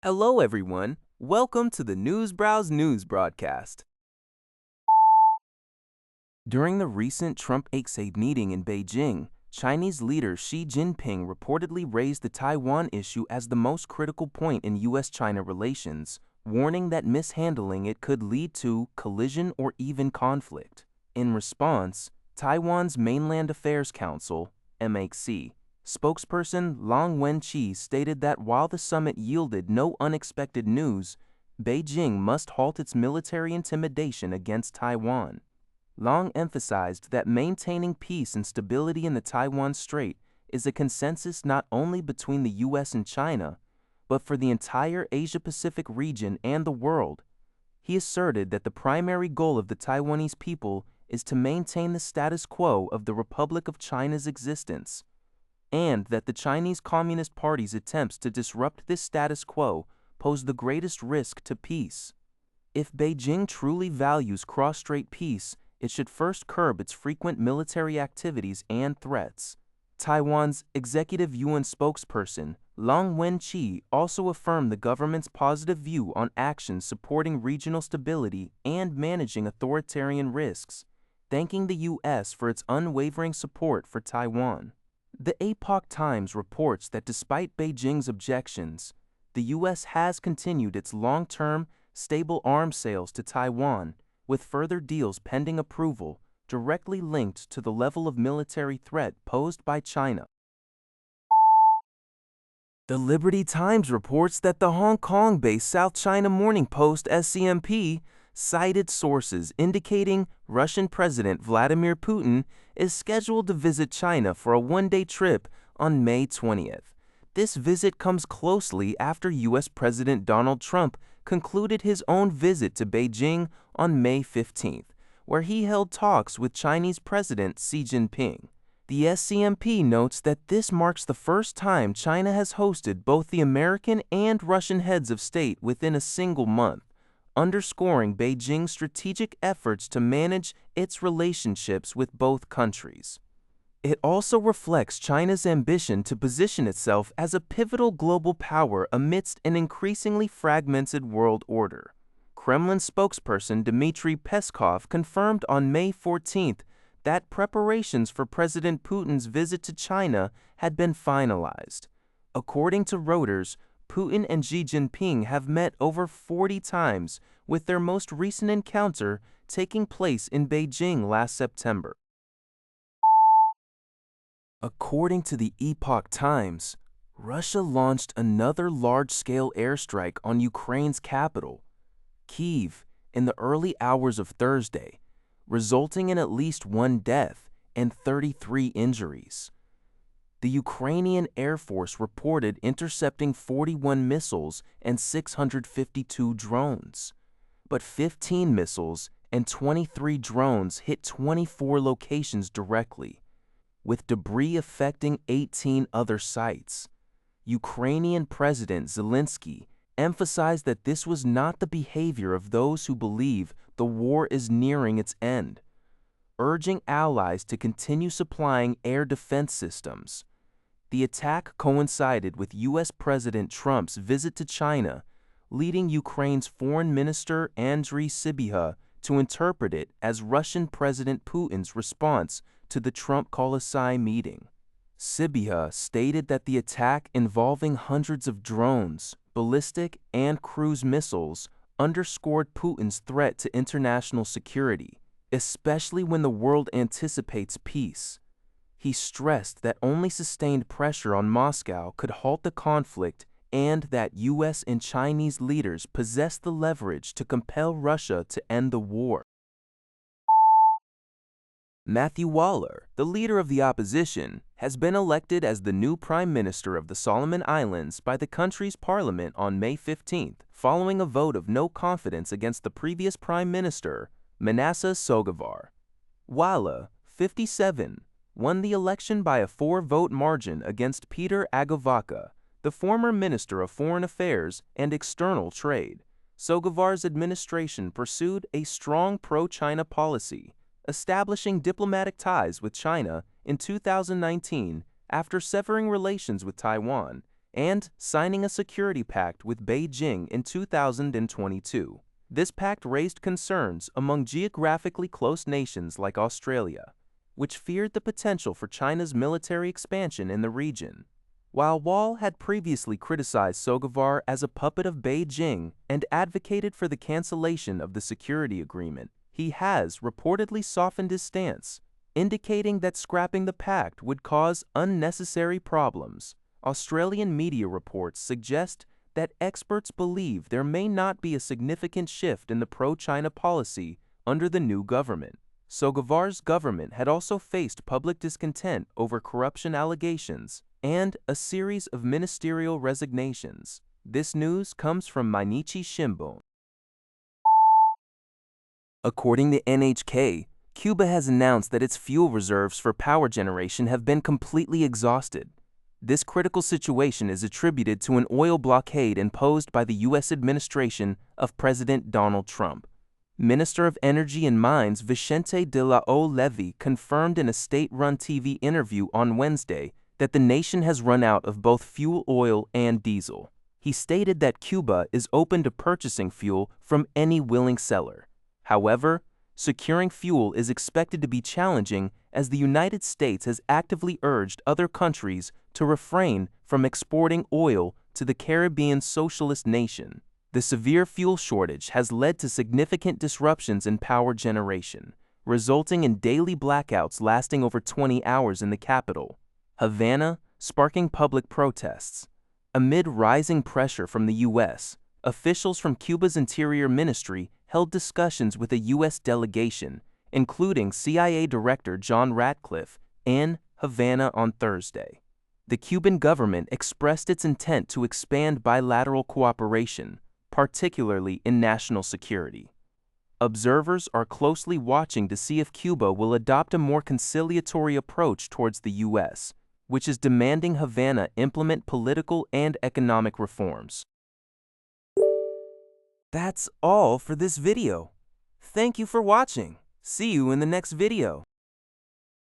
Hello, everyone. Welcome to the Newsbrowse News broadcast. During the recent Trump-8 meeting in Beijing, Chinese leader Xi Jinping reportedly raised the Taiwan issue as the most critical point in U.S.-China relations, warning that mishandling it could lead to collision or even conflict. In response, Taiwan's Mainland Affairs Council, MAC, spokesperson Long Wen-chi stated that while the summit yielded no unexpected news, Beijing must halt its military intimidation against Taiwan. Long emphasized that maintaining peace and stability in the Taiwan Strait is a consensus not only between the U.S. and China, but for the entire Asia-Pacific region and the world. He asserted that the primary goal of the Taiwanese people is to maintain the status quo of the Republic of China's existence, and that the Chinese Communist Party's attempts to disrupt this status quo pose the greatest risk to peace. If Beijing truly values cross-strait peace, it should first curb its frequent military activities and threats. Taiwan's executive yuan spokesperson, Long Wen-chi, also affirmed the government's positive view on actions supporting regional stability and managing authoritarian risks, thanking the U.S. for its unwavering support for Taiwan. The Epoch Times reports that despite Beijing's objections, the U.S. has continued its long-term, stable arms sales to Taiwan, with further deals pending approval, directly linked to the level of military threat posed by China. The Liberty Times reports that the Hong Kong-based South China Morning Post (SCMP) cited sources indicating Russian President Vladimir Putin is scheduled to visit China for a one-day trip on May 20th. This visit comes closely after U.S. President Donald Trump concluded his own visit to Beijing on May 15th, where he held talks with Chinese President Xi Jinping. The SCMP notes that this marks the first time China has hosted both the American and Russian heads of state within a single month, underscoring Beijing's strategic efforts to manage its relationships with both countries. It also reflects China's ambition to position itself as a pivotal global power amidst an increasingly fragmented world order. Kremlin spokesperson Dmitry Peskov confirmed on May 14th that preparations for President Putin's visit to China had been finalized. According to Reuters, Putin and Xi Jinping have met over 40 times, with their most recent encounter taking place in Beijing last September. According to the Epoch Times, Russia launched another large-scale airstrike on Ukraine's capital, Kyiv, in the early hours of Thursday, resulting in at least one death and 33 injuries. The Ukrainian Air Force reported intercepting 41 missiles and 652 drones, but 15 missiles and 23 drones hit 24 locations directly, with debris affecting 18 other sites. Ukrainian President Zelensky emphasized that this was not the behavior of those who believe the war is nearing its end, urging allies to continue supplying air defense systems. The attack coincided with U.S. President Trump's visit to China, leading Ukraine's Foreign Minister Andriy Sybiha to interpret it as Russian President Putin's response to the Trump-Colossi meeting. Sybiha stated that the attack involving hundreds of drones, ballistic and cruise missiles underscored Putin's threat to international security, especially when the world anticipates peace. He stressed that only sustained pressure on Moscow could halt the conflict and that U.S. and Chinese leaders possess the leverage to compel Russia to end the war. Matthew Wale, the leader of the opposition, has been elected as the new Prime Minister of the Solomon Islands by the country's parliament on May 15th, following a vote of no confidence against the previous Prime Minister, Manasseh Sogavar. Wale, 57, won the election by a 4-vote margin against Peter Agavaca, the former Minister of Foreign Affairs and External Trade. Sogavar's administration pursued a strong pro-China policy, establishing diplomatic ties with China in 2019 after severing relations with Taiwan, and signing a security pact with Beijing in 2022. This pact raised concerns among geographically close nations like Australia, which feared the potential for China's military expansion in the region. While Wale had previously criticized Sogavar as a puppet of Beijing and advocated for the cancellation of the security agreement, he has reportedly softened his stance, indicating that scrapping the pact would cause unnecessary problems. Australian media reports suggest that experts believe there may not be a significant shift in the pro-China policy under the new government. Sogavar's government had also faced public discontent over corruption allegations and a series of ministerial resignations. This news comes from Mainichi Shimbun. According to NHK, Cuba has announced that its fuel reserves for power generation have been completely exhausted. This critical situation is attributed to an oil blockade imposed by the U.S. administration of President Donald Trump. Minister of Energy and Mines Vicente de la O. Levy confirmed in a state-run TV interview on Wednesday that the nation has run out of both fuel oil and diesel. He stated that Cuba is open to purchasing fuel from any willing seller. However, securing fuel is expected to be challenging as the United States has actively urged other countries to refrain from exporting oil to the Caribbean socialist nation. The severe fuel shortage has led to significant disruptions in power generation, resulting in daily blackouts lasting over 20 hours in the capital, Havana, sparking public protests. Amid rising pressure from the U.S., officials from Cuba's Interior Ministry held discussions with a U.S. delegation, including CIA Director John Ratcliffe, in Havana on Thursday. The Cuban government expressed its intent to expand bilateral cooperation, particularly in national security. Observers are closely watching to see if Cuba will adopt a more conciliatory approach towards the U.S., which is demanding Havana implement political and economic reforms. That's all for this video. Thank you for watching. See you in the next video.